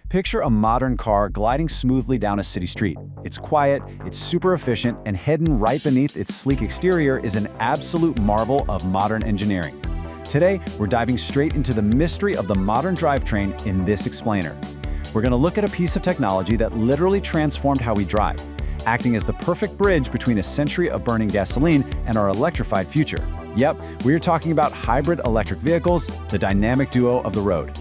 Picture a modern car gliding smoothly down a city street. It's quiet, it's super efficient, and hidden right beneath its sleek exterior is an absolute marvel of modern engineering. Today, we're diving straight into the mystery of the modern drivetrain in this explainer. We're going to look at a piece of technology that literally transformed how we drive, acting as the perfect bridge between a century of burning gasoline and our electrified future. Yep, we're talking about hybrid electric vehicles, the dynamic duo of the road.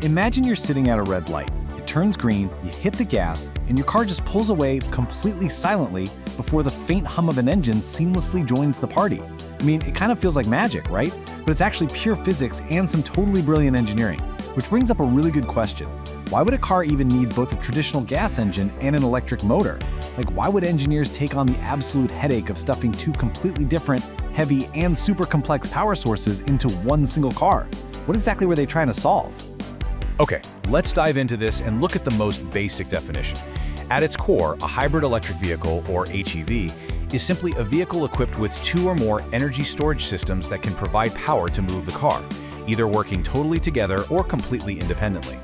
Imagine you're sitting at a red light. It turns green, you hit the gas, and your car just pulls away completely silently before the faint hum of an engine seamlessly joins the party. I mean, it kind of feels like magic, right? But it's actually pure physics and some totally brilliant engineering. Which brings up a really good question. Why would a car even need both a traditional gas engine and an electric motor? Like, why would engineers take on the absolute headache of stuffing two completely different, heavy, and super complex power sources into one single car? What exactly were they trying to solve? Okay, let's dive into this and look at the most basic definition. At its core, a hybrid electric vehicle, or HEV, is simply a vehicle equipped with two or more energy storage systems that can provide power to move the car, either working totally together or completely independently.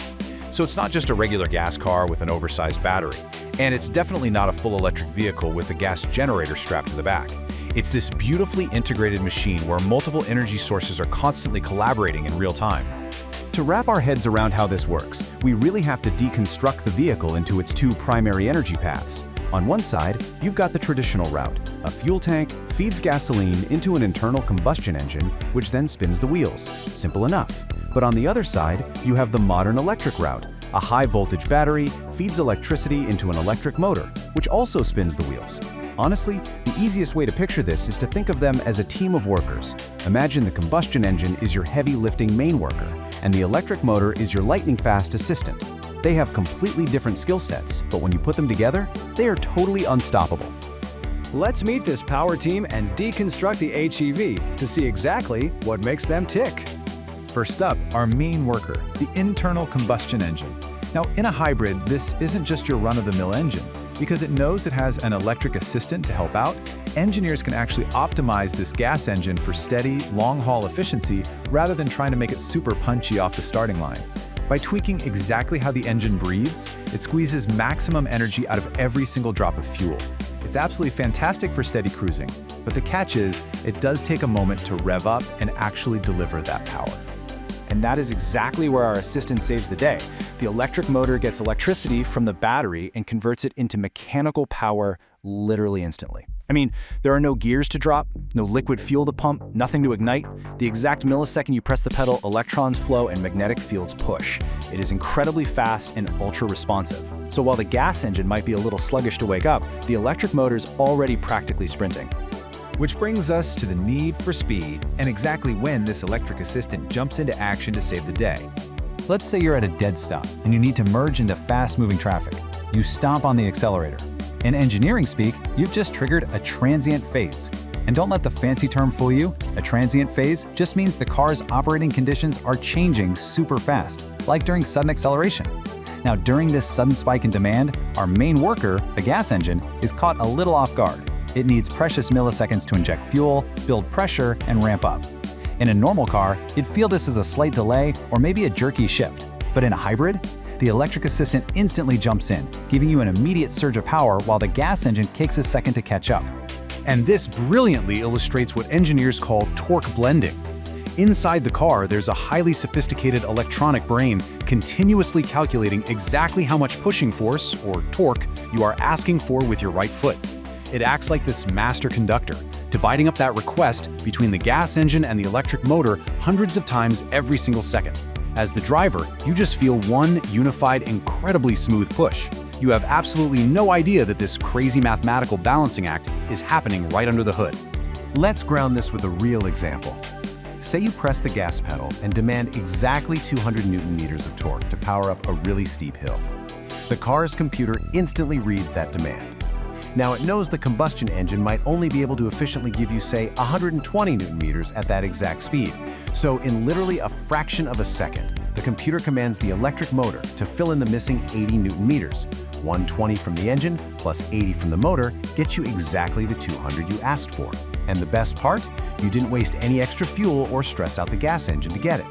So it's not just a regular gas car with an oversized battery, and it's definitely not a full electric vehicle with a gas generator strapped to the back. It's this beautifully integrated machine where multiple energy sources are constantly collaborating in real time. To wrap our heads around how this works, we really have to deconstruct the vehicle into its two primary energy paths. On one side, you've got the traditional route. A fuel tank feeds gasoline into an internal combustion engine, which then spins the wheels. Simple enough. But on the other side, you have the modern electric route. A high-voltage battery feeds electricity into an electric motor, which also spins the wheels. Honestly, the easiest way to picture this is to think of them as a team of workers. Imagine the combustion engine is your heavy-lifting main worker, and the electric motor is your lightning-fast assistant. They have completely different skill sets, but when you put them together, they are totally unstoppable. Let's meet this power team and deconstruct the HEV to see exactly what makes them tick. First up, our main worker, the internal combustion engine. Now, in a hybrid, this isn't just your run-of-the-mill engine. Because it knows it has an electric assistant to help out, engineers can actually optimize this gas engine for steady, long-haul efficiency rather than trying to make it super punchy off the starting line. By tweaking exactly how the engine breathes, it squeezes maximum energy out of every single drop of fuel. It's absolutely fantastic for steady cruising, but the catch is, it does take a moment to rev up and actually deliver that power. And that is exactly where our assistant saves the day. The electric motor gets electricity from the battery and converts it into mechanical power literally instantly. I mean, there are no gears to drop, no liquid fuel to pump, nothing to ignite. The exact millisecond you press the pedal, electrons flow and magnetic fields push. It is incredibly fast and ultra-responsive. So while the gas engine might be a little sluggish to wake up, the electric motor is already practically sprinting. Which brings us to the need for speed and exactly when this electric assistant jumps into action to save the day. Let's say you're at a dead stop and you need to merge into fast-moving traffic. You stomp on the accelerator. In engineering speak, you've just triggered a transient phase. And don't let the fancy term fool you. A transient phase just means the car's operating conditions are changing super fast, like during sudden acceleration. Now, during this sudden spike in demand, our main worker, the gas engine, is caught a little off guard. It needs precious milliseconds to inject fuel, build pressure, and ramp up. In a normal car, you'd feel this as a slight delay or maybe a jerky shift. But in a hybrid, the electric assistant instantly jumps in, giving you an immediate surge of power while the gas engine takes a second to catch up. And this brilliantly illustrates what engineers call torque blending. Inside the car, there's a highly sophisticated electronic brain continuously calculating exactly how much pushing force, or torque, you are asking for with your right foot. It acts like this master conductor, dividing up that request between the gas engine and the electric motor hundreds of times every single second. As the driver, you just feel one unified, incredibly smooth push. You have absolutely no idea that this crazy mathematical balancing act is happening right under the hood. Let's ground this with a real example. Say you press the gas pedal and demand exactly 200 Newton-meters of torque to power up a really steep hill. The car's computer instantly reads that demand. Now, it knows the combustion engine might only be able to efficiently give you, say, 120 Newton-meters at that exact speed. So in literally a fraction of a second, the computer commands the electric motor to fill in the missing 80 Newton-meters. 120 from the engine plus 80 from the motor gets you exactly the 200 you asked for. And the best part? You didn't waste any extra fuel or stress out the gas engine to get it.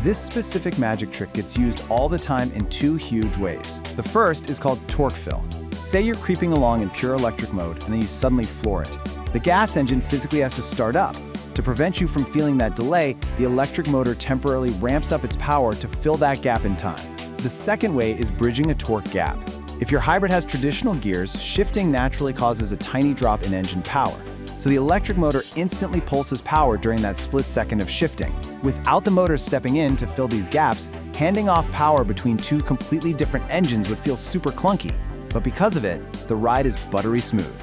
This specific magic trick gets used all the time in two huge ways. The first is called torque fill. Say you're creeping along in pure electric mode and then you suddenly floor it. The gas engine physically has to start up. To prevent you from feeling that delay, the electric motor temporarily ramps up its power to fill that gap in time. The second way is bridging a torque gap. If your hybrid has traditional gears, shifting naturally causes a tiny drop in engine power. So the electric motor instantly pulses power during that split second of shifting. Without the motor stepping in to fill these gaps, handing off power between two completely different engines would feel super clunky. But because of it, the ride is buttery smooth.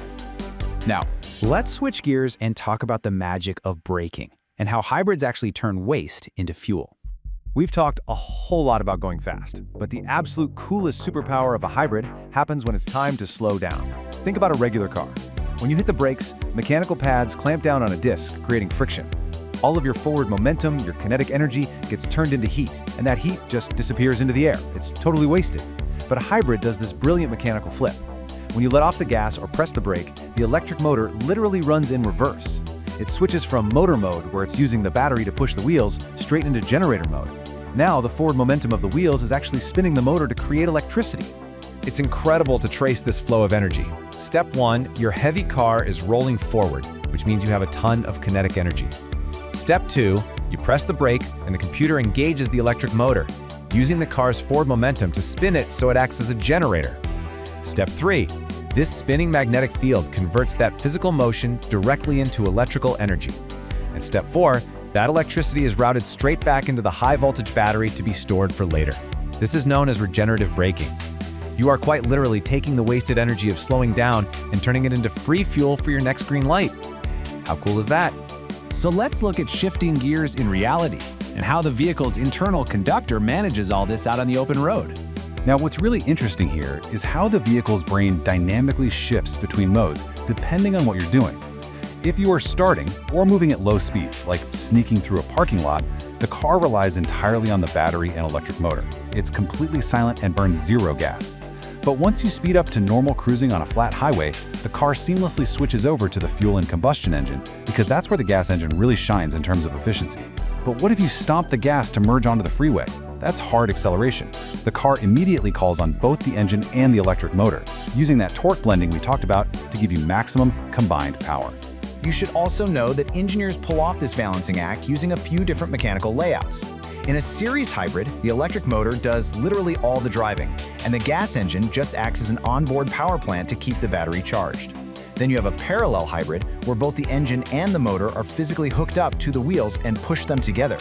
Now, let's switch gears and talk about the magic of braking and how hybrids actually turn waste into fuel. We've talked a whole lot about going fast, but the absolute coolest superpower of a hybrid happens when it's time to slow down. Think about a regular car. When you hit the brakes, mechanical pads clamp down on a disc, creating friction. All of your forward momentum, your kinetic energy, gets turned into heat, and that heat just disappears into the air. It's totally wasted. But a hybrid does this brilliant mechanical flip. When you let off the gas or press the brake, the electric motor literally runs in reverse. It switches from motor mode, where it's using the battery to push the wheels, straight into generator mode. Now, the forward momentum of the wheels is actually spinning the motor to create electricity. It's incredible to trace this flow of energy. Step 1, your heavy car is rolling forward, which means you have a ton of kinetic energy. Step 2, you press the brake and the computer engages the electric motor, using the car's forward momentum to spin it so it acts as a generator. Step 3, this spinning magnetic field converts that physical motion directly into electrical energy. And step 4, that electricity is routed straight back into the high voltage battery to be stored for later. This is known as regenerative braking. You are quite literally taking the wasted energy of slowing down and turning it into free fuel for your next green light. How cool is that? So let's look at shifting gears in reality and how the vehicle's internal conductor manages all this out on the open road. Now, what's really interesting here is how the vehicle's brain dynamically shifts between modes depending on what you're doing. If you are starting or moving at low speeds, like sneaking through a parking lot, the car relies entirely on the battery and electric motor. It's completely silent and burns zero gas. But once you speed up to normal cruising on a flat highway, the car seamlessly switches over to the fuel and combustion engine because that's where the gas engine really shines in terms of efficiency. But what if you stomp the gas to merge onto the freeway? That's hard acceleration. The car immediately calls on both the engine and the electric motor, using that torque blending we talked about to give you maximum combined power. You should also know that engineers pull off this balancing act using a few different mechanical layouts. In a series hybrid, the electric motor does literally all the driving, and the gas engine just acts as an onboard power plant to keep the battery charged. Then you have a parallel hybrid, where both the engine and the motor are physically hooked up to the wheels and push them together.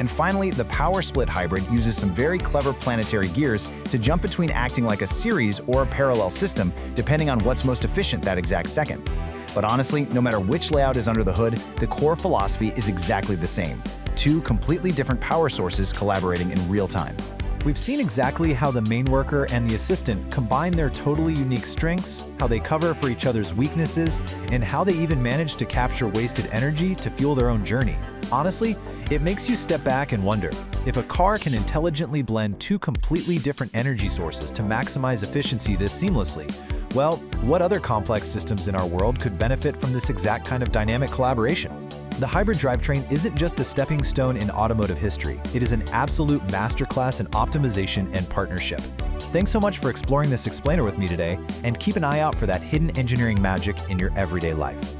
And finally, the power split hybrid uses some very clever planetary gears to jump between acting like a series or a parallel system, depending on what's most efficient that exact second. But honestly, no matter which layout is under the hood, the core philosophy is exactly the same. Two completely different power sources collaborating in real time. We've seen exactly how the main worker and the assistant combine their totally unique strengths, how they cover for each other's weaknesses, and how they even manage to capture wasted energy to fuel their own journey. Honestly, it makes you step back and wonder, if a car can intelligently blend two completely different energy sources to maximize efficiency this seamlessly, well, what other complex systems in our world could benefit from this exact kind of dynamic collaboration? The hybrid drivetrain isn't just a stepping stone in automotive history. It is an absolute masterclass in optimization and partnership. Thanks so much for exploring this explainer with me today, and keep an eye out for that hidden engineering magic in your everyday life.